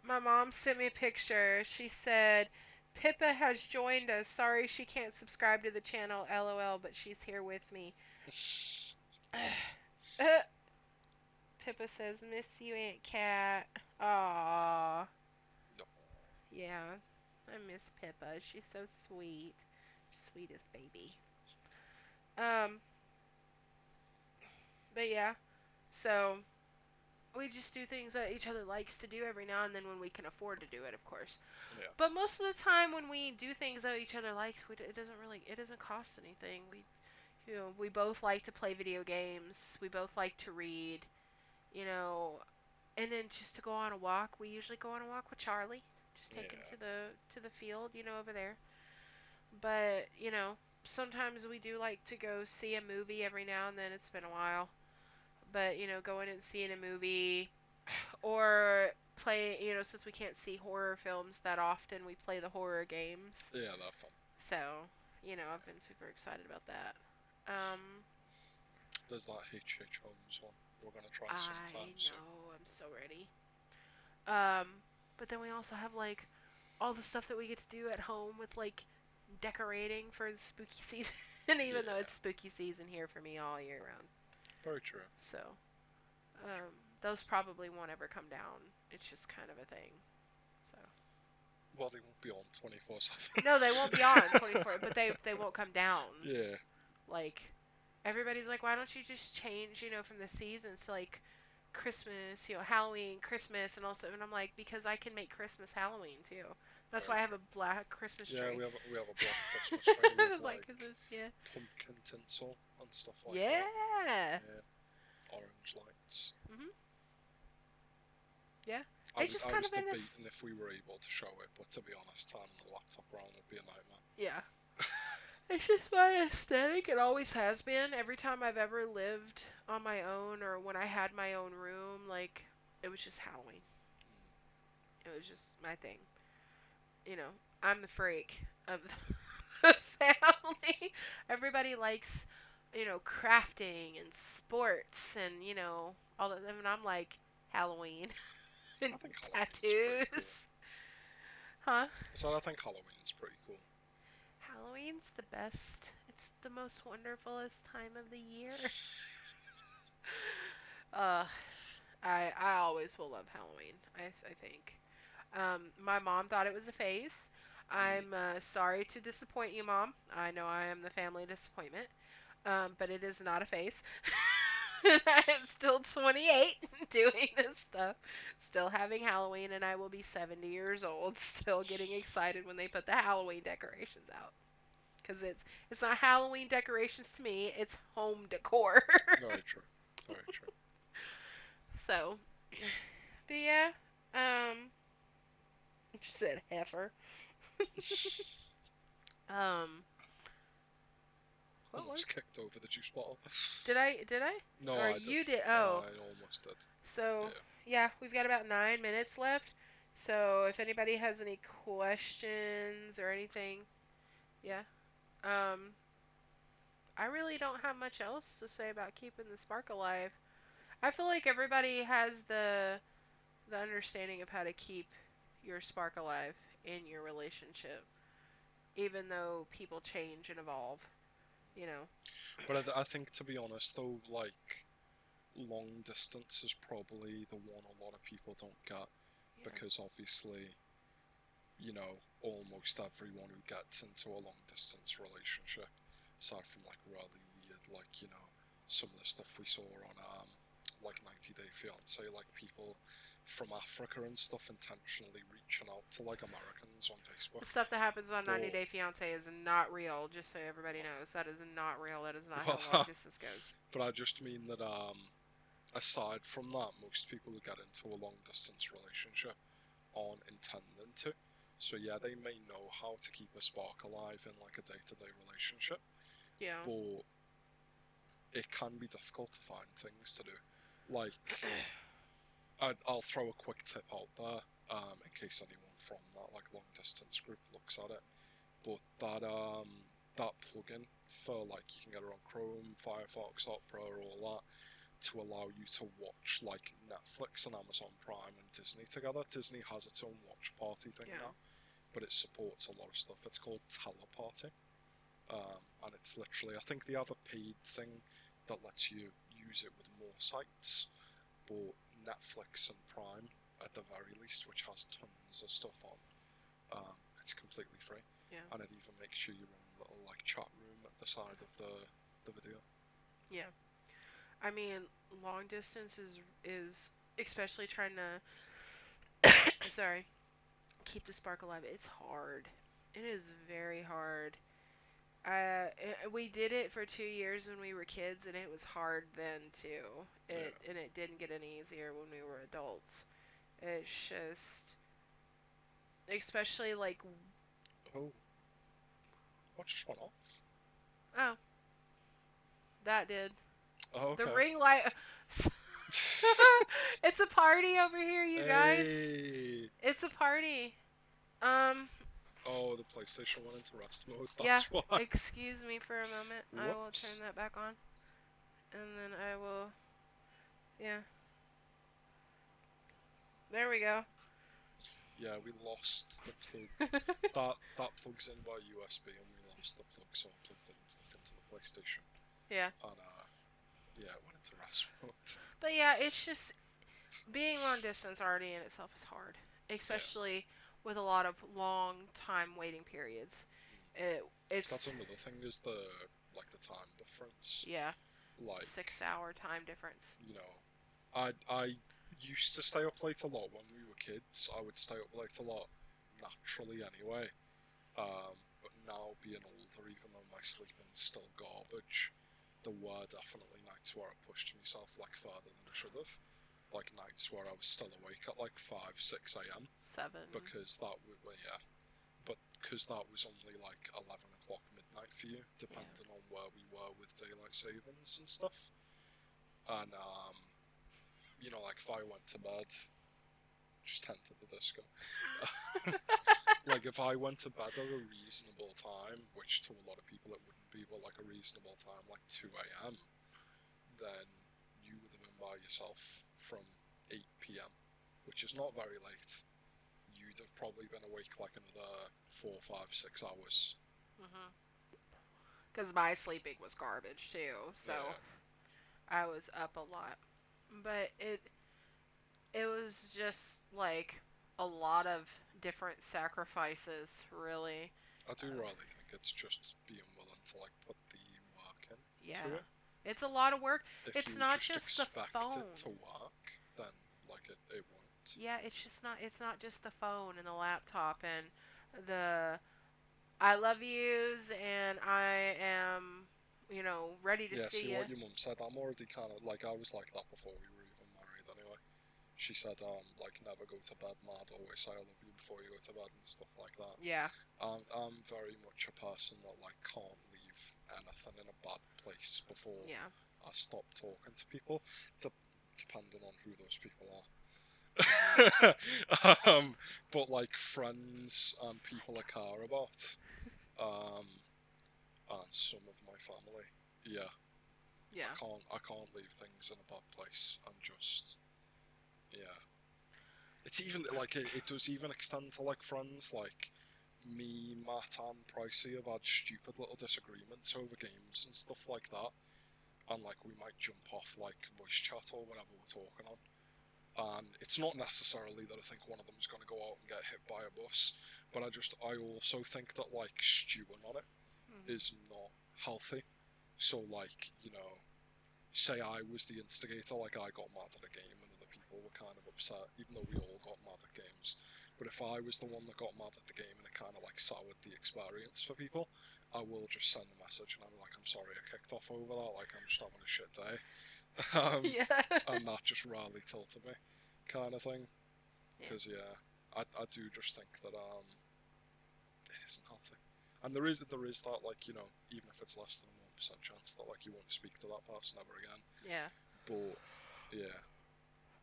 My mom sent me a picture. She said, Pippa has joined us. Sorry she can't subscribe to the channel, lol, but she's here with me. Pippa says, miss you, Aunt Cat. Aww. No. Yeah, I miss Pippa. She's so sweet. Sweetest baby. Um, but yeah, so we just do things that each other likes to do every now and then when we can afford to do it, of course. Yeah. But most of the time when we do things that each other likes, it doesn't cost anything. We both like to play video games. We both like to read, you know, and then just to go on a walk. We usually go on a walk with Charlie. Just take him Yeah. to the field, over there. But, sometimes we do like to go see a movie every now and then. It's been a while. But, going and seeing a movie or play, since we can't see horror films that often, we play the horror games. Yeah, they're fun. So, I've been super excited about that. There's that H.H. Holmes one we're gonna try I sometime soon. know, I'm so ready. But then we also have like all the stuff that we get to do at home with like decorating for the spooky season. Even though Yeah. it's spooky season here for me all year round. Very true. So, those probably won't ever come down. It's just kind of a thing. So. Well, they won't be on 24/7. No, they won't be on 24, but they won't come down. Yeah. Like, everybody's like, why don't you just change, from the seasons to like Christmas, Halloween, Christmas, and also, and I'm like, because I can make Christmas Halloween too. That's why I have a black Christmas tree. Yeah, we have a black Christmas tree with Black like Christmas, yeah. pumpkin tinsel and stuff like Yeah. that. Yeah. Orange lights. Mhm. Yeah. I It's was, just I kind was of in debating this. if we were able to show it, but to be honest, turning the laptop around would be a nightmare. Yeah. It's just my aesthetic. It always has been. Every time I've ever lived on my own or when I had my own room, like, it was just Halloween. It was just my thing. I'm the freak of the family. Everybody likes, crafting and sports and, all of them. And I'm like, Halloween and I think Halloween's tattoos. pretty cool. Huh? So I think Halloween's pretty cool. Halloween's the best. It's the most wonderfulest time of the year. uh, I always will love Halloween. I think. My mom thought it was a phase. I'm sorry to disappoint you, Mom. I know I am the family disappointment. But it is not a phase. I'm still 28 doing this stuff. Still having Halloween, and I will be 70 years old. Still getting excited when they put the Halloween decorations out. Because it's not Halloween decorations to me, it's home decor. Very true. Very true. So, but yeah, just said heifer. What was? Almost kicked over the juice bottle. Did I? No, Or I did. you did? Oh, I almost did. so yeah, we've got about 9 minutes left. So if anybody has any questions or anything, yeah. I really don't have much else to say about keeping the spark alive. I feel like everybody has the understanding of how to keep your spark alive in your relationship, even though people change and evolve. But I think, to be honest, though, like, long distance is probably the one a lot of people don't get Yeah. because obviously, almost everyone who gets into a long distance relationship, aside from like really weird, like, some of the stuff we saw on like 90 Day Fiance, like people from Africa and stuff intentionally reaching out to like Americans on The Facebook. stuff that happens on 90 But Day Fiance is not real, just so everybody knows. That is not real. That is not how long well, distance goes. but I just mean that aside from that, most people who get into a long distance relationship aren't intending to. So yeah, they may know how to keep a spark alive in like a day-to-day relationship, Yeah. but it can be difficult to find things to do. Like, I'll throw a quick tip out there, in case anyone from that like long distance group looks at it. But that plugin for like you can get it on Chrome, Firefox, Opera, all that, to allow you to watch like Netflix and Amazon Prime and Disney together. Disney has its own watch party thing Yeah. now, but it supports a lot of stuff. It's called Teleparty, and it's literally, I think they have a paid thing that lets you use it with more sites, but Netflix and Prime at the very least, which has tons of stuff on, it's completely free. Yeah. And it even makes you your own little like chat room at the side of the video. Yeah. I mean, long distance is especially trying to sorry, keep the spark alive. It's hard. It is very hard. We did it for 2 years when we were kids, and it was hard then too. And it didn't get any easier when we were adults. It's just, especially like, Oh, what just went off? oh, that did. Oh, okay. The ring light. It's a party over here, you guys. Hey. It's a party. Um, Oh, the PlayStation went into rest mode. yeah. That's why. Excuse me for a moment. I will Whoops. turn that back on, and then I will. Yeah. There we go. Yeah, we lost the plug. That plugs in by USB, and we lost the plug, so I plugged it into the front of the PlayStation. Yeah. And yeah, it went into rest mode. But yeah, it's just being long distance already in itself is hard, especially with a lot of long time waiting periods. It's That's another thing is the time difference. yeah, Like 6 hour time difference. I used to stay up late a lot when we were kids. I would stay up late a lot naturally anyway. But now being older, even though my sleeping's still garbage, there were definitely nights where I pushed myself like further than I should have. Like nights where I was still awake at like 5, 6 a.m. 7. because that but because that was only like 11 o'clock midnight for you, depending on where we were with daylight savings and stuff. And like if I went to bed, just entered the disco. Like if I went to bed at a reasonable time, which to a lot of people it wouldn't be, but like a reasonable time, like 2 a.m., then you would have been by yourself from 8 p.m., which is not very late. You'd have probably been awake like another 4, 5, 6 hours. Because my sleeping was garbage too, so I was up a lot. But it was just like a lot of different sacrifices, really. I do really think it's just being willing to like put the work in Yeah. to it. It's a lot of work. If It's you not just just the expect phone. it to work, then like it won't. Yeah, it's not just the phone and the laptop and the I love yous and I am, ready to Yeah, see see you. what your mum said. I'm already kind of like I was like that before we were even married. Anyway, she said like never go to bed mad. Always say I love you before you go to bed and stuff like that. Yeah. I'm very much a person that like can't leave anything in a bad place before Yeah. I stop talking to people, depending on who those people are. But like friends and people I care about, and some of my family, yeah, Yeah. I can't leave things in a bad place and just, yeah. It's even like it does even extend to like friends like me, Matt, and Pricey have had stupid little disagreements over games and stuff like that. and like we might jump off like voice chat or whatever we're talking on. And it's not necessarily that I think one of them is going to go out and get hit by a bus, but I also think that like stewing on it Mm-hmm. is not healthy. So like, say I was the instigator, like I got mad at a game and other people were kind of upset, even though we all got mad at games. But if I was the one that got mad at the game and it kind of like soured the experience for people, I will just send a message and I'm like, I'm sorry I kicked off over that, like I'm just having a shit day. Yeah. And that just really tilted me, kind of thing. Yeah. Because I do just think that it isn't healthy. And there is that, like, even if it's less than a 1% chance that like you won't speak to that person ever again. Yeah. But yeah,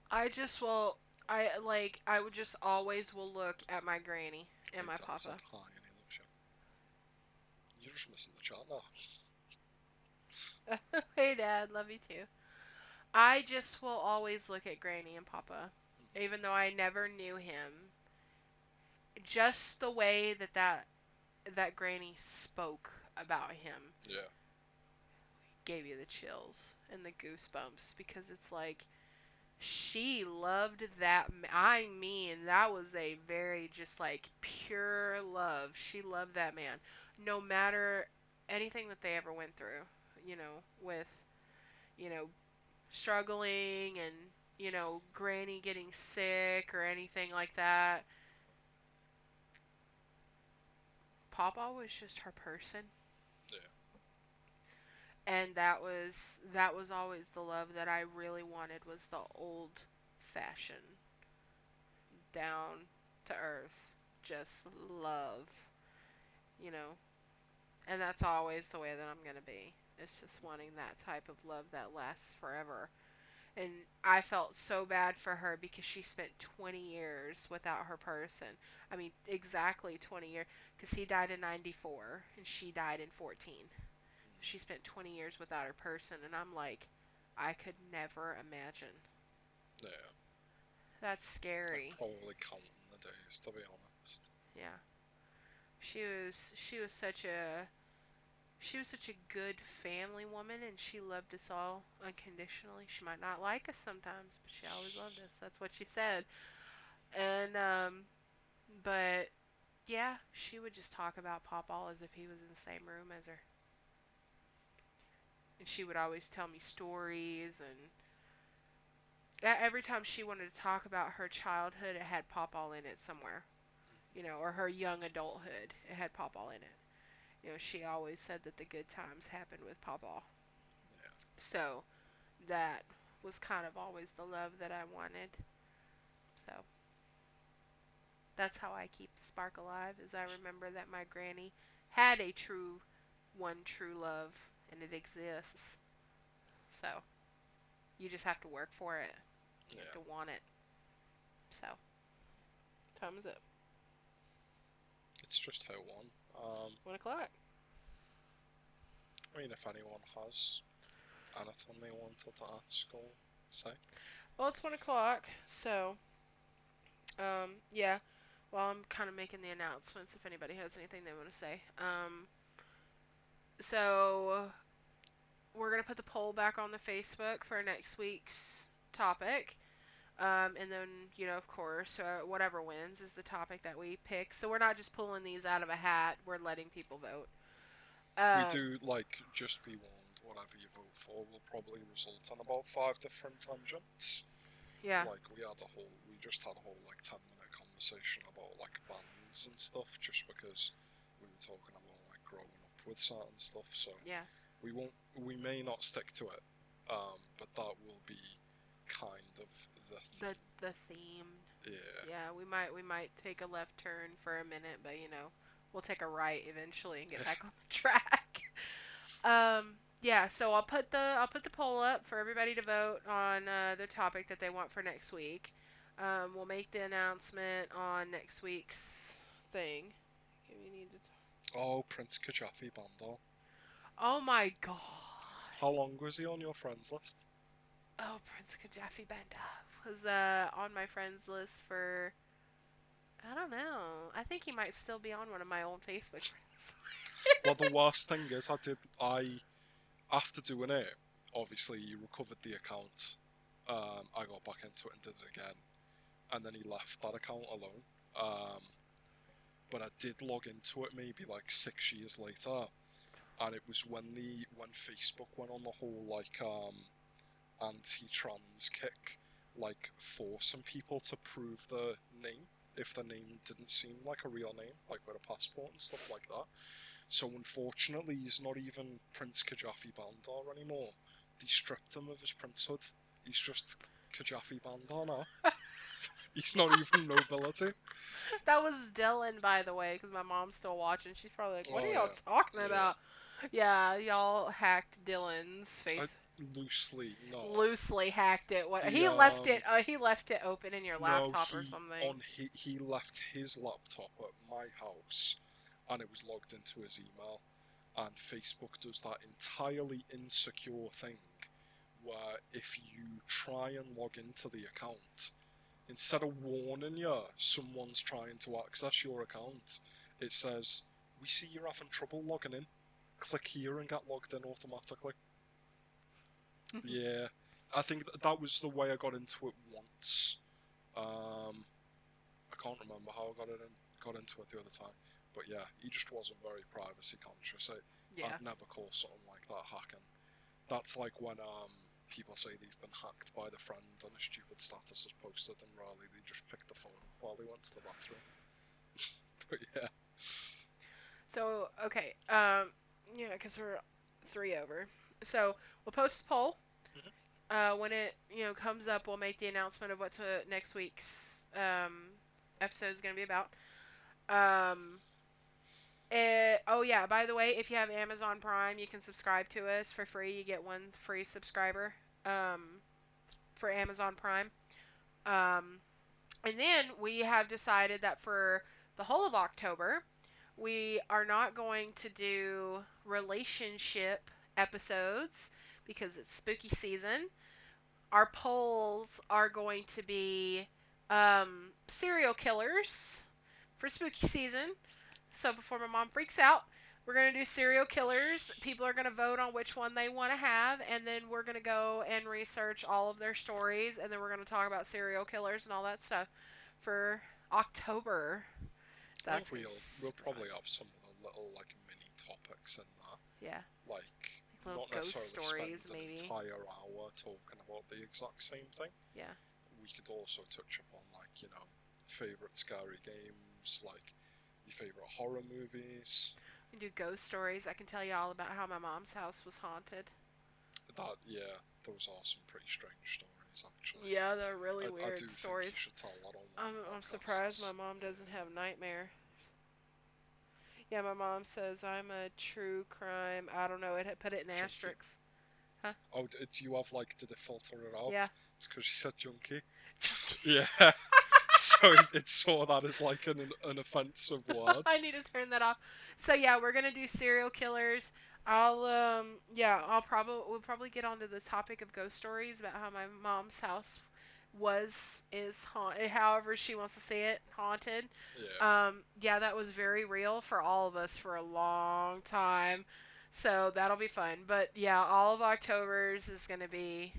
I just will. I would just always will look at my granny and my Dad papa. said hi and he loves you. You're just missing the chat now. Hey, Dad, love you too. I just will always look at Granny and Papa, even though I never knew him. Just the way that Granny spoke about him Yeah, gave you the chills and the goosebumps because it's like she loved that. I mean, that was a very just like pure love. She loved that man, no matter anything that they ever went through. With you know struggling and Granny getting sick or anything like that. Papa was just her person, yeah, and that was always the love that I really wanted was the old fashioned, down to earth, just love, you know. And that's always the way that I'm gonna be. It's just wanting that type of love that lasts forever. And I felt so bad for her because she spent 20 years without her person. I mean, exactly 20 years. Because he died in 94 and she died in 14. She spent 20 years without her person. And I'm like, I could never imagine. yeah. That's Like scary. probably counting the days, to be honest. Yeah. She was such a good family woman, and she loved us all unconditionally. She might not like us sometimes, but she always loved us. That's what she said. And but yeah, she would just talk about Pawpaw as if he was in the same room as her. And she would always tell me stories, and every time she wanted to talk about her childhood, it had Pawpaw in it somewhere. Or her young adulthood, it had Pawpaw in it. She always said that the good times happened with Pawpaw. Yeah, So that was kind of always the love that I wanted. So that's how I keep the spark alive. Is I remember that my granny had a true love, and it exists. So you just have to work for it. You yeah. have to want it. So time is up. It's just how one. 1 o'clock. I mean, if anyone has anything they wanted to ask or say. Well, it's 1 o'clock. So yeah. Well, I'm kind of making the announcements if anybody has anything they want to say. So we're gonna put the poll back on the Facebook for next week's topic. And then, of course, whatever wins is the topic that we pick. So we're not just pulling these out of a hat. We're letting people vote. We do, like, just be warned, whatever you vote for will probably result in about 5 different tangents. Yeah. Like, we just had a whole, like, 10-minute conversation about, like, bands and stuff, just because we were talking about, like, growing up with certain stuff, so Yeah. we may not stick to it, but that will be kind of the theme. The theme. Yeah. Yeah, we might take a left turn for a minute, but we'll take a right eventually and get back on the track. Yeah, so I'll put the poll up for everybody to vote on the topic that they want for next week. We'll make the announcement on next week's thing. Okay, we need to. Oh, Prince Kajafi Bando. Oh my god. How long was he on your friends list? Oh, Prince Kajafi Banda was on my friends list for, I don't know. I think he might still be on one of my old Facebook friends. Well, the worst thing is, after doing it, Obviously, he recovered the account. I got back into it and did it again, and then he left that account alone. But I did log into it maybe like 6 years later, and it was when Facebook went on the whole like anti-trans kick, like forcing people to prove the name if the name didn't seem like a real name, like with a passport and stuff like that. So unfortunately, he's not even Prince Kajafi Bandar anymore. They stripped him of his princehood. He's just Kajafi Bandar now. He's not even nobility. That was Dylan, by the way, because my mom's still watching. She's probably like, "What Oh are y'all yeah, talking yeah. about?" Yeah, y'all hacked Dylan's I face. loosely no. Loosely hacked it. What He he left it? He left it open in your no laptop or something. he left his laptop at my house, and it was logged into his email. And Facebook does that entirely insecure thing where if you try and log into the account, instead of warning you someone's trying to access your account, it says, "We see you're having trouble logging in. Click here and get logged in automatically." Yeah, I think that was the way I got into it once. I can't remember how I got into it the other time, but yeah, he just wasn't very privacy conscious. Yeah. I'd never call something like that hacking. That's like when people say they've been hacked by the friend and a stupid status is posted, and really they just picked the phone up while they went to the bathroom. But yeah. So okay, yeah, because we're 3 over. So we'll post a poll. When it comes up, we'll make the announcement of what next week's episode is going to be about. Oh yeah, by the way, if you have Amazon Prime, you can subscribe to us for free. You get one free subscriber for Amazon Prime. And then we have decided that for the whole of October, we are not going to do relationship episodes because it's spooky season. Our polls are going to be serial killers for spooky season. So before my mom freaks out, we're going to do serial killers. People are going to vote on which one they want to have, and then we're going to go and research all of their stories, and then we're going to talk about serial killers and all that stuff for October. I think we'll probably have some of the little like mini topics in that. Yeah. Like little not necessarily ghost stories, spend an maybe. entire hour talking about the exact same thing. Yeah. We could also touch upon like, favourite scary games, like your favourite horror movies. We do ghost stories. I can tell you all about how my mom's house was haunted. Those are some pretty strange stories actually. Yeah, they're really weird I do stories. think you should tell that on I'm surprised my mom doesn't have nightmare. Yeah, my mom says I'm a true crime. I don't know. It had put it in asterisks. Huh? Oh, do you have like? Did it filter it out? Yeah. It's because she said junkie. Yeah. So it saw that as like an offensive word. I need to turn that off. So yeah, we're gonna do serial killers. We'll probably get onto the topic of ghost stories about how my mom's house is haunted, however she wants to say it, haunted. Yeah. That was very real for all of us for a long time. So that'll be fun. But yeah, all of October's is gonna be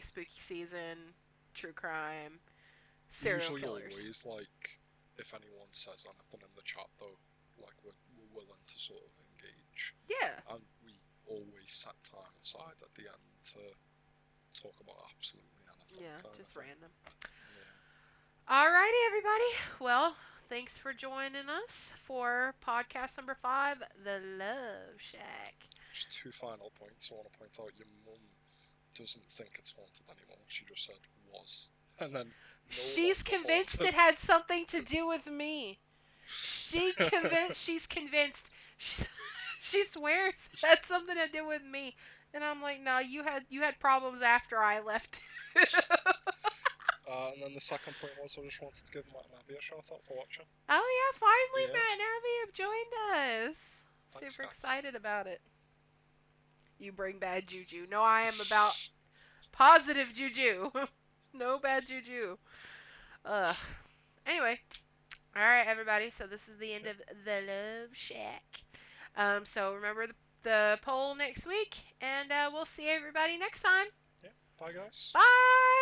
spooky season, true crime, serial killers. Usually always like if anyone says anything in the chat though, like we're willing to sort of engage. Yeah. And we always set time aside at the end to talk about absolutely anything. Yeah, just random. Yeah. Alrighty, everybody. Well, thanks for joining us for podcast number 5, The Love Shack. Just 2 final points. I want to point out your mum doesn't think it's haunted anymore. She just said was. And then she's convinced it had something to do with me. She's convinced. She swears it had something to do with me. And I'm like, no, you had problems after I left. And then the second point was I just wanted to give Matt and Abby a shout out for watching. Oh yeah, finally Matt and Abby have joined us. Thanks, Super guys. excited about it. You bring bad juju. No, I am about positive juju. No bad juju. Anyway. Alright, everybody. So this is the end of The Love Shack. So remember the poll next week, and we'll see everybody next time. Yeah. Bye, guys. Bye!